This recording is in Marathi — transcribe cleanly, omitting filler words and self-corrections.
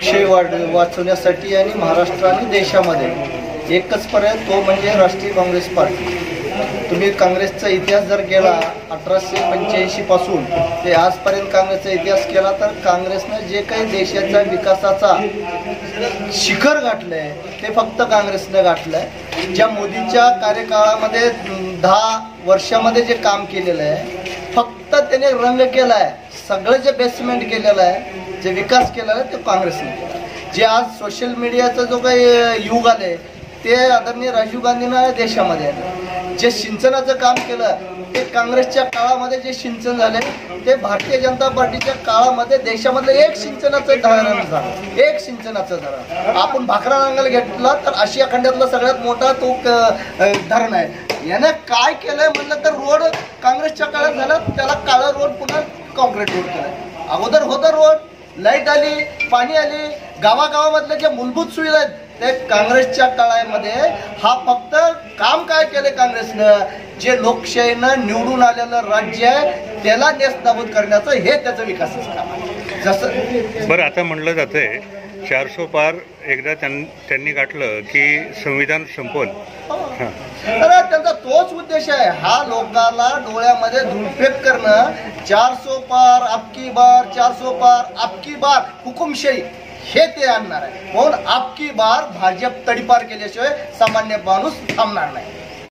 लोकशाही वाचवण्यासाठी आणि महाराष्ट्र आणि देशामध्ये एकच पर्याय, तो म्हणजे राष्ट्रीय काँग्रेस पार्टी. तुम्ही काँग्रेसचा इतिहास जर केला 1885 पासून ते आजपर्यंत काँग्रेसचा इतिहास केला तर काँग्रेसनं जे काही देशाच्या विकासाचा शिखर गाठलंय ते फक्त काँग्रेसनं गाठलंय. ज्या मोदीच्या कार्यकाळामध्ये 10 वर्षामध्ये जे काम केलेलं आहे फक्त त्याने रंग केला आहे. सगळं जे बेसमेंट केलेलं आहे, जे विकास केलेला आहे ते काँग्रेसने केला. जे आज सोशल मीडियाचा जो काही युग आले ते आदरणीय राजीव गांधींना देशामध्ये आलं. जे सिंचनाचं काम केलं ते काँग्रेसच्या काळामध्ये जे सिंचन झाले ते भारतीय जनता पार्टीच्या काळामध्ये देशामधलं एक सिंचनाचं धरण झालं. एक सिंचनाचं धरण आपण भाकरा नांगल घेतला तर आशिया खंडातला सगळ्यात मोठा तो धरण आहे. यानं काय केलंय म्हणलं तर रोड काँग्रेसच्या काळात झाला, त्याला काळा रोड पुन्हा कॉन्क्रीट रोड केलाय. अगोदर होता रोड, लाईट आली, पाणी आली, गावागावामधल्या ज्या मूलभूत सुविधा आहेत ते काँग्रेसच्या काळामध्ये. हा फक्त काम काय केले काँग्रेसनं, जे लोकशाहीनं निवडून आलेलं राज्य आहे त्याला नेस्तनाबूत करण्याचं हे त्याचं विकासाचं काम आहे. जसं बरं आता म्हणलं जातंय 400 पार एकदा त्यांनी गाठलं की संविधान संपवल. तर त्यांचा तोच उद्देश आहे. हा लोकांना डोळ्यामध्ये धुळफेक करणं. 400 पार अबकी बार, 400 पार अबकी बार हुकुमशाही हे ते आणणार आहे. म्हणून अबकी बार भाजप तडीपार केल्याशिवाय सामान्य माणूस थांबणार नाही.